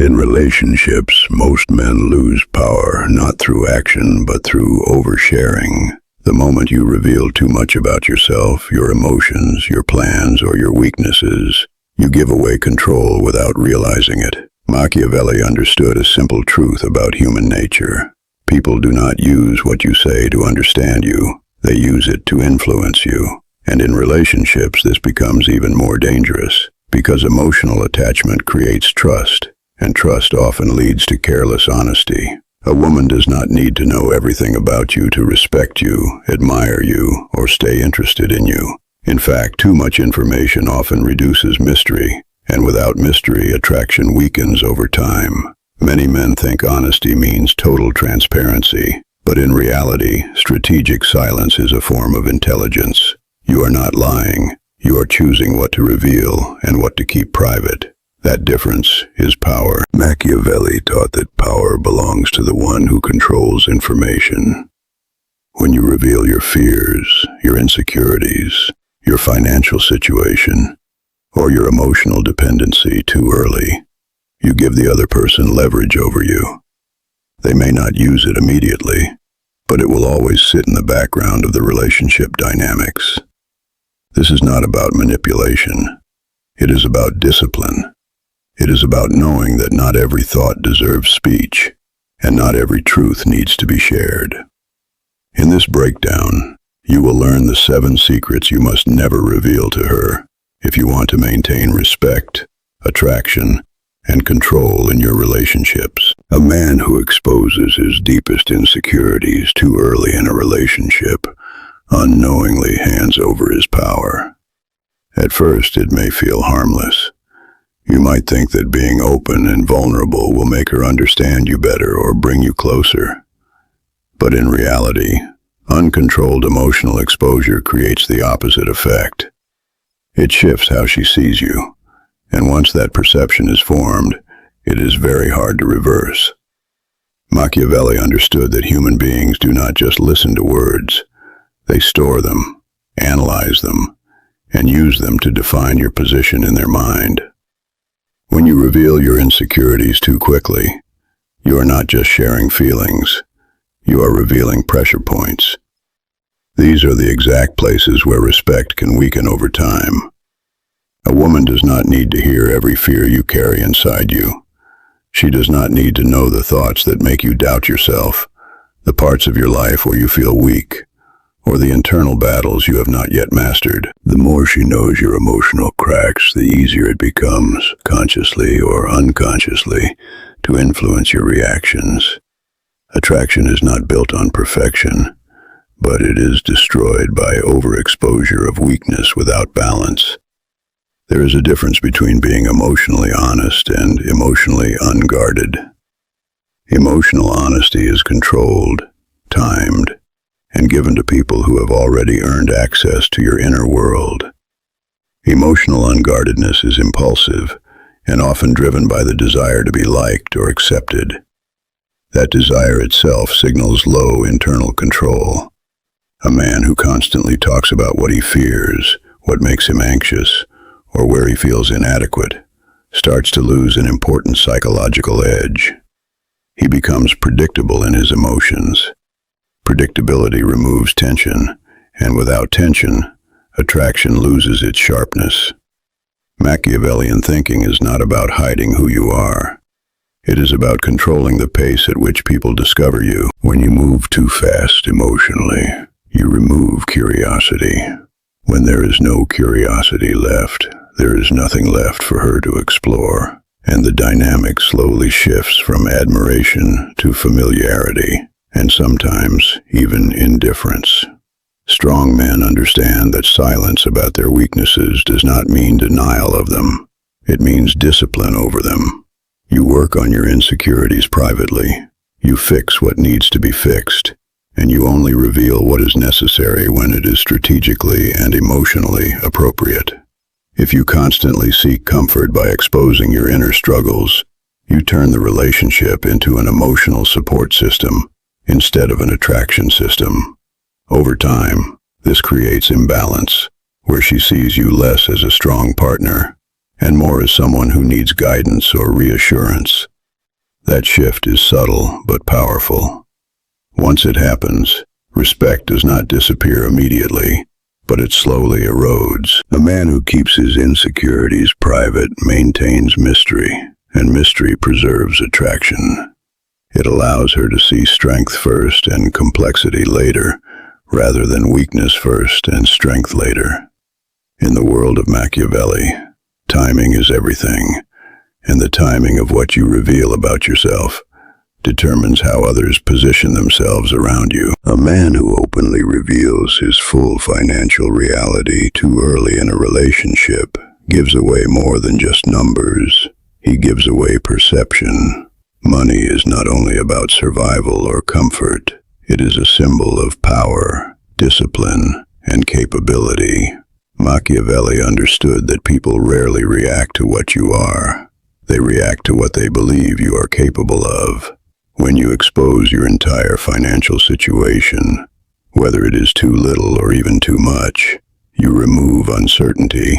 In relationships, most men lose power not through action but through oversharing. The moment you reveal too much about yourself, your emotions, your plans, or your weaknesses, you give away control without realizing it. Machiavelli understood a simple truth about human nature. People do not use what you say to understand you. They use it to influence you. And in relationships, this becomes even more dangerous, because emotional attachment creates trust, and trust often leads to careless honesty. A woman does not need to know everything about you to respect you, admire you, or stay interested in you. In fact, too much information often reduces mystery, and without mystery, attraction weakens over time. Many men think honesty means total transparency, but in reality, strategic silence is a form of intelligence. You are not lying. You are choosing what to reveal and what to keep private. That difference is power. Machiavelli taught that power belongs to the one who controls information. When you reveal your fears, your insecurities, your financial situation, or your emotional dependency too early, you give the other person leverage over you. They may not use it immediately, but it will always sit in the background of the relationship dynamics. This is not about manipulation. It is about discipline. It is about knowing that not every thought deserves speech, and not every truth needs to be shared. In this breakdown, you will learn the 7 secrets you must never reveal to her if you want to maintain respect, attraction, and control in your relationships. A man who exposes his deepest insecurities too early in a relationship unknowingly hands over his power. At first, it may feel harmless. You might think that being open and vulnerable will make her understand you better or bring you closer. But in reality, uncontrolled emotional exposure creates the opposite effect. It shifts how she sees you, and once that perception is formed, it is very hard to reverse. Machiavelli understood that human beings do not just listen to words. They store them, analyze them, and use them to define your position in their mind. When you reveal your insecurities too quickly, you are not just sharing feelings, you are revealing pressure points. These are the exact places where respect can weaken over time. A woman does not need to hear every fear you carry inside you. She does not need to know the thoughts that make you doubt yourself, the parts of your life where you feel weak, or the internal battles you have not yet mastered. The more she knows your emotional cracks, the easier it becomes, consciously or unconsciously, to influence your reactions. Attraction is not built on perfection, but it is destroyed by overexposure of weakness without balance. There is a difference between being emotionally honest and emotionally unguarded. Emotional honesty is controlled, timed, and given to people who have already earned access to your inner world. Emotional unguardedness is impulsive and often driven by the desire to be liked or accepted. That desire itself signals low internal control. A man who constantly talks about what he fears, what makes him anxious, or where he feels inadequate, starts to lose an important psychological edge. He becomes predictable in his emotions. Predictability removes tension, and without tension, attraction loses its sharpness. Machiavellian thinking is not about hiding who you are. It is about controlling the pace at which people discover you. When you move too fast emotionally, you remove curiosity. When there is no curiosity left, there is nothing left for her to explore, and the dynamic slowly shifts from admiration to familiarity, and sometimes even indifference. Strong men understand that silence about their weaknesses does not mean denial of them. It means discipline over them. You work on your insecurities privately. You fix what needs to be fixed, and you only reveal what is necessary when it is strategically and emotionally appropriate. If you constantly seek comfort by exposing your inner struggles, you turn the relationship into an emotional support system instead of an attraction system. Over time, this creates imbalance, where she sees you less as a strong partner and more as someone who needs guidance or reassurance. That shift is subtle but powerful. Once it happens, respect does not disappear immediately, but it slowly erodes. A man who keeps his insecurities private maintains mystery, and mystery preserves attraction. It allows her to see strength first and complexity later, rather than weakness first and strength later. In the world of Machiavelli, timing is everything, and the timing of what you reveal about yourself determines how others position themselves around you. A man who openly reveals his full financial reality too early in a relationship gives away more than just numbers. He gives away perception. Money is not only about survival or comfort. It is a symbol of power, discipline, and capability. Machiavelli understood that people rarely react to what you are. They react to what they believe you are capable of. When you expose your entire financial situation, whether it is too little or even too much, you remove uncertainty,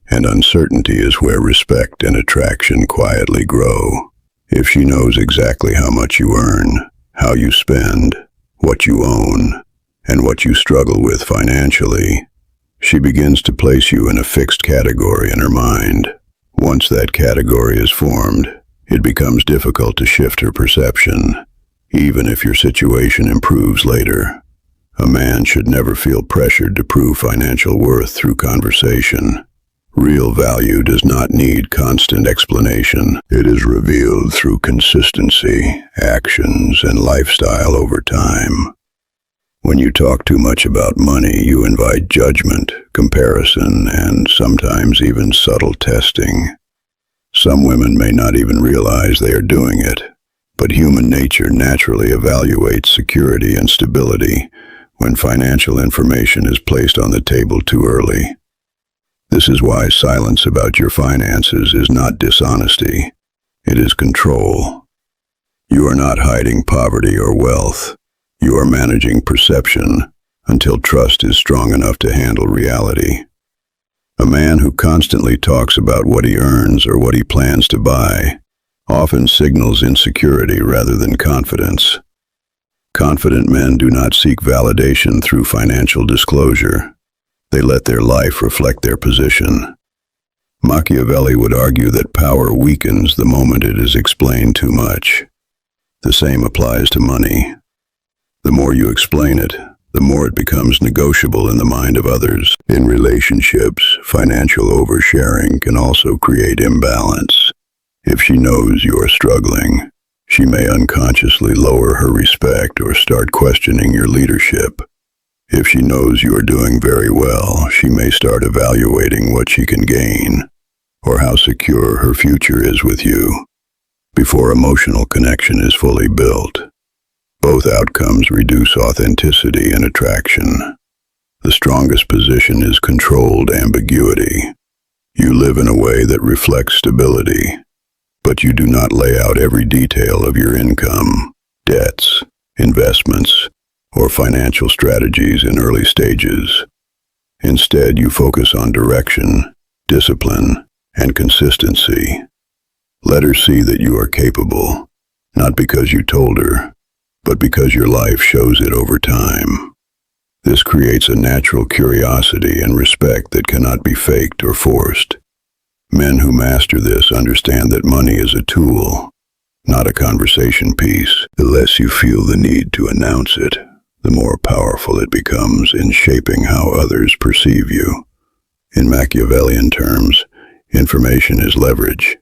and uncertainty is where respect and attraction quietly grow. If she knows exactly how much you earn, how you spend, what you own, and what you struggle with financially, she begins to place you in a fixed category in her mind. Once that category is formed, it becomes difficult to shift her perception, even if your situation improves later. A man should never feel pressured to prove financial worth through conversation. Real value does not need constant explanation. It is revealed through consistency, actions, and lifestyle over time. When you talk too much about money, you invite judgment, comparison, and sometimes even subtle testing. Some women may not even realize they are doing it, but human nature naturally evaluates security and stability when financial information is placed on the table too early. This is why silence about your finances is not dishonesty. It is control. You are not hiding poverty or wealth. You are managing perception until trust is strong enough to handle reality. A man who constantly talks about what he earns or what he plans to buy often signals insecurity rather than confidence. Confident men do not seek validation through financial disclosure. They let their life reflect their position. Machiavelli would argue that power weakens the moment it is explained too much. The same applies to money. The more you explain it, the more it becomes negotiable in the mind of others. In relationships, financial oversharing can also create imbalance. If she knows you are struggling, she may unconsciously lower her respect or start questioning your leadership. If she knows you are doing very well, she may start evaluating what she can gain or how secure her future is with you. Before emotional connection is fully built, both outcomes reduce authenticity and attraction. The strongest position is controlled ambiguity. You live in a way that reflects stability, but you do not lay out every detail of your income, debts, investments, or financial strategies in early stages. Instead, you focus on direction, discipline, and consistency. Let her see that you are capable, not because you told her, but because your life shows it over time. This creates a natural curiosity and respect that cannot be faked or forced. Men who master this understand that money is a tool, not a conversation piece. The less you feel the need to announce it, the more powerful it becomes in shaping how others perceive you. In Machiavellian terms, information is leverage,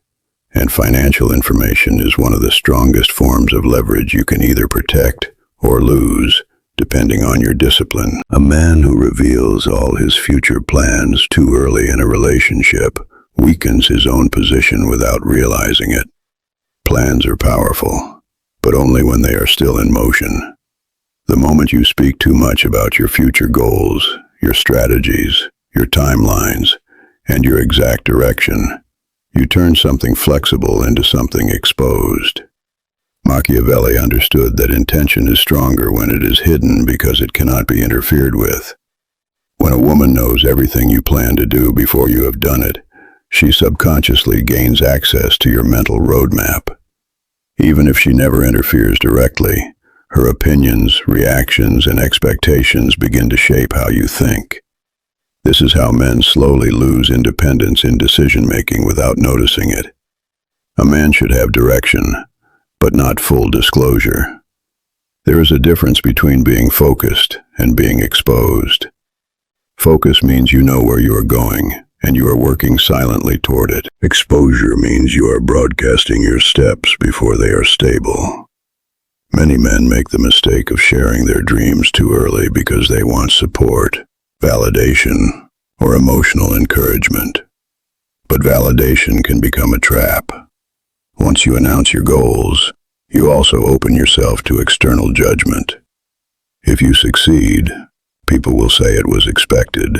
and financial information is one of the strongest forms of leverage you can either protect or lose, depending on your discipline. A man who reveals all his future plans too early in a relationship weakens his own position without realizing it. Plans are powerful, but only when they are still in motion. The moment you speak too much about your future goals, your strategies, your timelines, and your exact direction, you turn something flexible into something exposed. Machiavelli understood that intention is stronger when it is hidden because it cannot be interfered with. When a woman knows everything you plan to do before you have done it, She subconsciously gains access to your mental roadmap. Even if she never interferes directly, her opinions, reactions, and expectations begin to shape how you think. This is how men slowly lose independence in decision-making without noticing it. A man should have direction, but not full disclosure. There is a difference between being focused and being exposed. Focus means you know where you are going, and you are working silently toward it. Exposure means you are broadcasting your steps before they are stable. Many men make the mistake of sharing their dreams too early because they want support, validation, or emotional encouragement. But validation can become a trap. Once you announce your goals, you also open yourself to external judgment. If you succeed, people will say it was expected.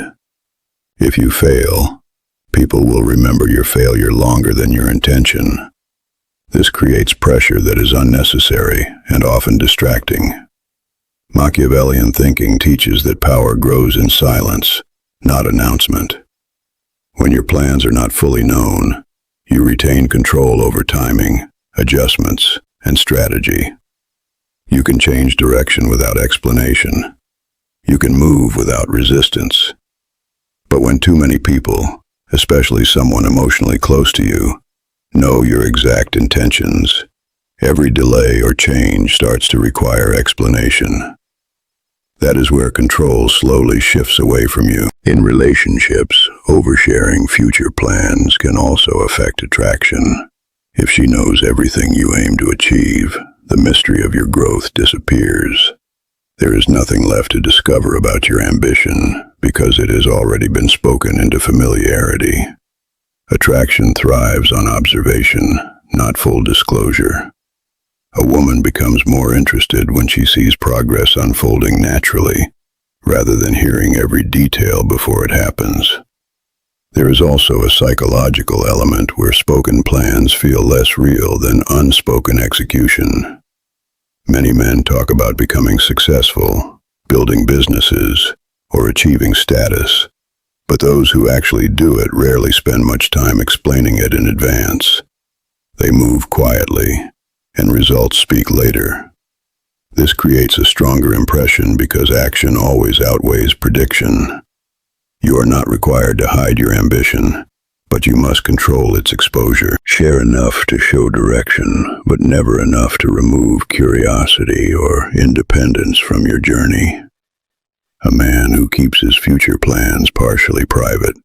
If you fail, people will remember your failure longer than your intention. This creates pressure that is unnecessary and often distracting. Machiavellian thinking teaches that power grows in silence, not announcement. When your plans are not fully known, you retain control over timing, adjustments, and strategy. You can change direction without explanation. You can move without resistance. But when too many people, especially someone emotionally close to you, know your exact intentions, every delay or change starts to require explanation. That is where control slowly shifts away from you. In relationships, oversharing future plans can also affect attraction. If she knows everything you aim to achieve, the mystery of your growth disappears. There is nothing left to discover about your ambition because it has already been spoken into familiarity. Attraction thrives on observation, not full disclosure. A woman becomes more interested when she sees progress unfolding naturally, rather than hearing every detail before it happens. There is also a psychological element where spoken plans feel less real than unspoken execution. Many men talk about becoming successful, building businesses, or achieving status, but those who actually do it rarely spend much time explaining it in advance. They move quietly, and results speak later. This creates a stronger impression because action always outweighs prediction. You are not required to hide your ambition, but you must control its exposure. Share enough to show direction, but never enough to remove curiosity or independence from your journey. A man who keeps his future plans partially private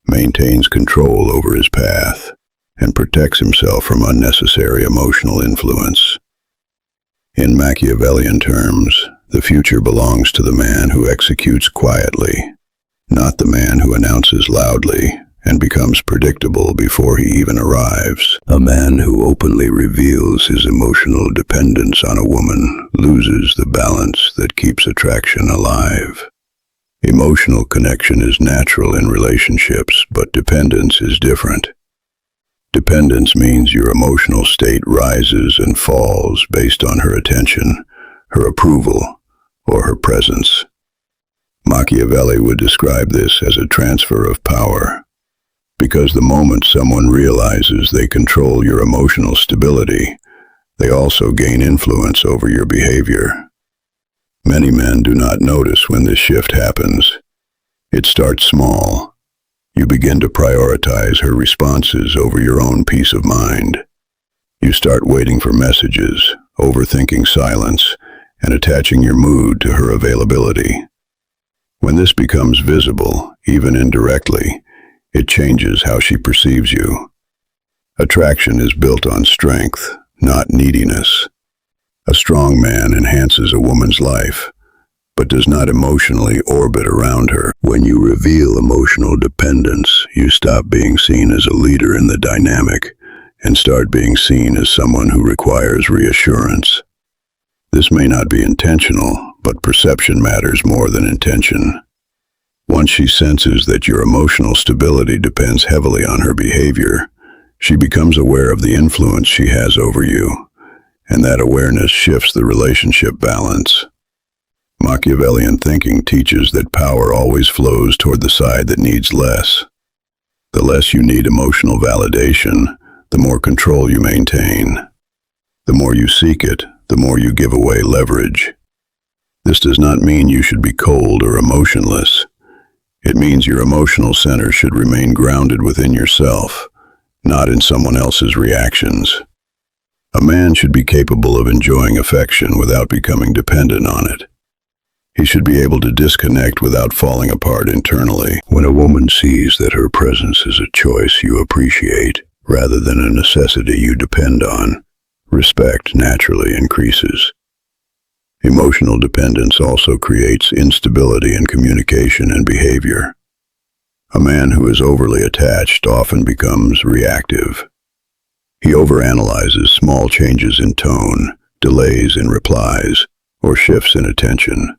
maintains control over his path and protects himself from unnecessary emotional influence. In Machiavellian terms, the future belongs to the man who executes quietly, not the man who announces loudly and becomes predictable before he even arrives. A man who openly reveals his emotional dependence on a woman loses the balance that keeps attraction alive. Emotional connection is natural in relationships, but dependence is different. Dependence means your emotional state rises and falls based on her attention, her approval, or her presence. Machiavelli would describe this as a transfer of power, because the moment someone realizes they control your emotional stability, they also gain influence over your behavior. Many men do not notice when this shift happens. It starts small. You begin to prioritize her responses over your own peace of mind. You start waiting for messages, overthinking silence, and attaching your mood to her availability. When this becomes visible, even indirectly, it changes how she perceives you. Attraction is built on strength, not neediness. A strong man enhances a woman's life, but does not emotionally orbit around her. When you reveal emotional dependence, you stop being seen as a leader in the dynamic and start being seen as someone who requires reassurance. This may not be intentional, but perception matters more than intention. Once she senses that your emotional stability depends heavily on her behavior, she becomes aware of the influence she has over you, and that awareness shifts the relationship balance. Machiavellian thinking teaches that power always flows toward the side that needs less. The less you need emotional validation, the more control you maintain. The more you seek it, the more you give away leverage. This does not mean you should be cold or emotionless. It means your emotional center should remain grounded within yourself, not in someone else's reactions. A man should be capable of enjoying affection without becoming dependent on it. He should be able to disconnect without falling apart internally. When a woman sees that her presence is a choice you appreciate, rather than a necessity you depend on, respect naturally increases. Emotional dependence also creates instability in communication and behavior. A man who is overly attached often becomes reactive. He overanalyzes small changes in tone, delays in replies, or shifts in attention.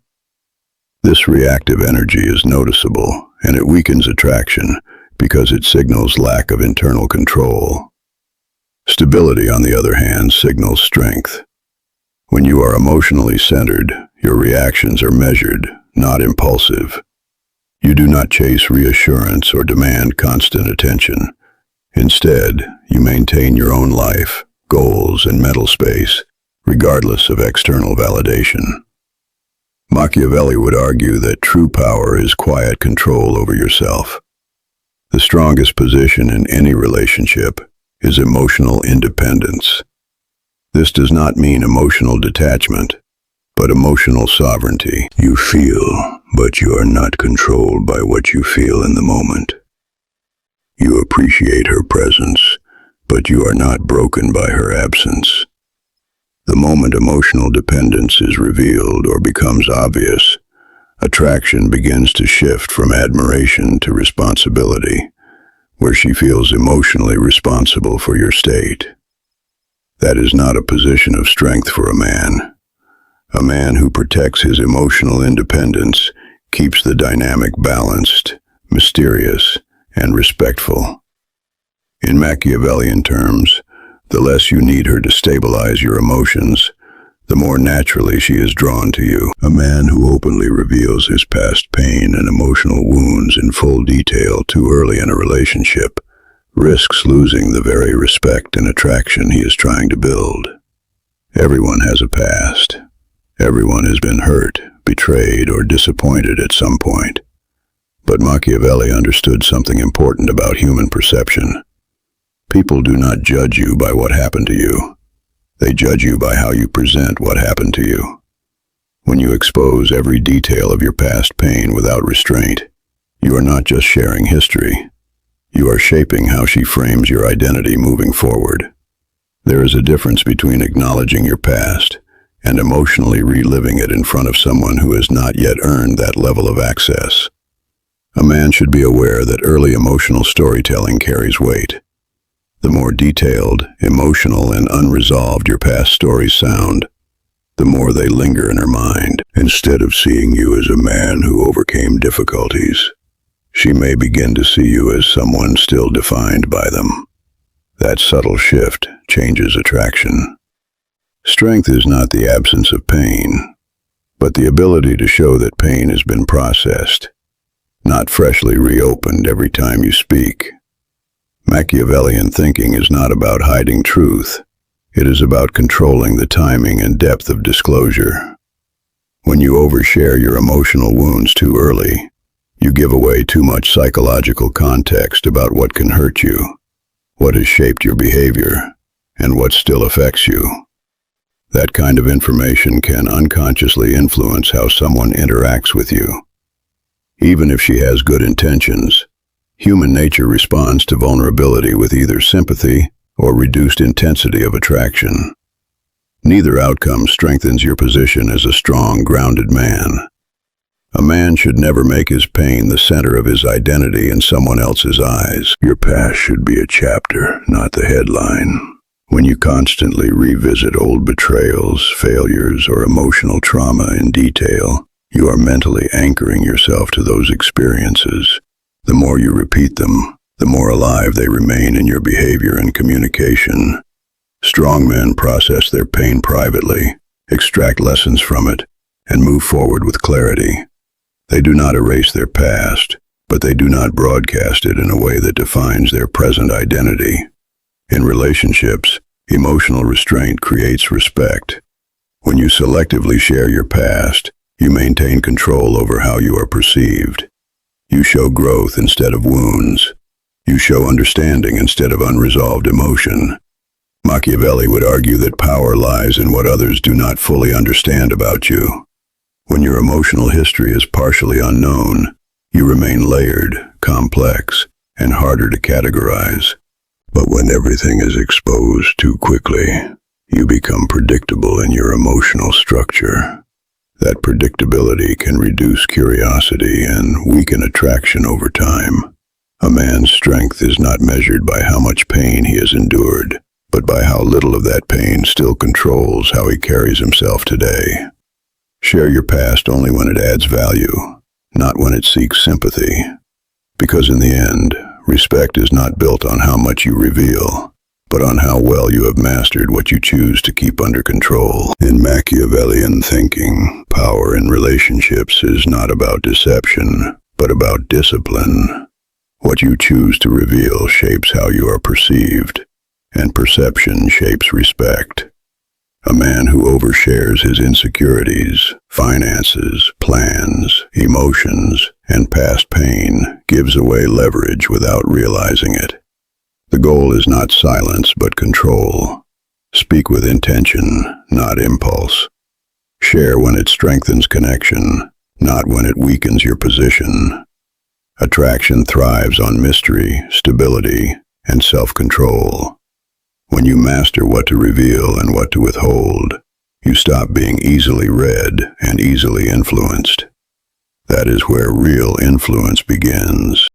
This reactive energy is noticeable, and it weakens attraction because it signals lack of internal control. Stability, on the other hand, signals strength. When you are emotionally centered, your reactions are measured, not impulsive. You do not chase reassurance or demand constant attention. Instead, you maintain your own life, goals, and mental space, regardless of external validation. Machiavelli would argue that true power is quiet control over yourself. The strongest position in any relationship is emotional independence. This does not mean emotional detachment, but emotional sovereignty. You feel, but you are not controlled by what you feel in the moment. You appreciate her presence, but you are not broken by her absence. The moment emotional dependence is revealed or becomes obvious, attraction begins to shift from admiration to responsibility, where she feels emotionally responsible for your state. That is not a position of strength for a man. A man who protects his emotional independence keeps the dynamic balanced, mysterious, and respectful. In Machiavellian terms, the less you need her to stabilize your emotions, the more naturally she is drawn to you. A man who openly reveals his past pain and emotional wounds in full detail too early in a relationship risks losing the very respect and attraction he is trying to build. Everyone has a past. Everyone has been hurt, betrayed, or disappointed at some point. But Machiavelli understood something important about human perception. People do not judge you by what happened to you. They judge you by how you present what happened to you. When you expose every detail of your past pain without restraint, you are not just sharing history. You are shaping how she frames your identity moving forward. There is a difference between acknowledging your past and emotionally reliving it in front of someone who has not yet earned that level of access. A man should be aware that early emotional storytelling carries weight. The more detailed, emotional, and unresolved your past stories sound, the more they linger in her mind. Instead of seeing you as a man who overcame difficulties, she may begin to see you as someone still defined by them. That subtle shift changes attraction. Strength is not the absence of pain, but the ability to show that pain has been processed, not freshly reopened every time you speak. Machiavellian thinking is not about hiding truth. It is about controlling the timing and depth of disclosure. When you overshare your emotional wounds too early, you give away too much psychological context about what can hurt you, what has shaped your behavior, and what still affects you. That kind of information can unconsciously influence how someone interacts with you. Even if she has good intentions, human nature responds to vulnerability with either sympathy or reduced intensity of attraction. Neither outcome strengthens your position as a strong, grounded man. A man should never make his pain the center of his identity in someone else's eyes. Your past should be a chapter, not the headline. When you constantly revisit old betrayals, failures, or emotional trauma in detail, you are mentally anchoring yourself to those experiences. The more you repeat them, the more alive they remain in your behavior and communication. Strong men process their pain privately, extract lessons from it, and move forward with clarity. They do not erase their past. but they do not broadcast it in a way that defines their present identity. In relationships, emotional restraint creates respect. When you selectively share your past, you maintain control over how you are perceived. You show growth instead of wounds. You show understanding instead of unresolved emotion. Machiavelli would argue that power lies in what others do not fully understand about you. When your emotional history is partially unknown, you remain layered, complex, and harder to categorize. But when everything is exposed too quickly, you become predictable in your emotional structure. That predictability can reduce curiosity and weaken attraction over time. A man's strength is not measured by how much pain he has endured, but by how little of that pain still controls how he carries himself today. Share your past only when it adds value, not when it seeks sympathy. Because in the end, respect is not built on how much you reveal, but on how well you have mastered what you choose to keep under control. In Machiavellian thinking, power in relationships is not about deception, but about discipline. What you choose to reveal shapes how you are perceived, and perception shapes respect. A man who overshares his insecurities, finances, plans, emotions, and past pain gives away leverage without realizing it. The goal is not silence but control. Speak with intention, not impulse. Share when it strengthens connection, not when it weakens your position. Attraction thrives on mystery, stability, and self-control. When you master what to reveal and what to withhold, you stop being easily read and easily influenced. That is where real influence begins.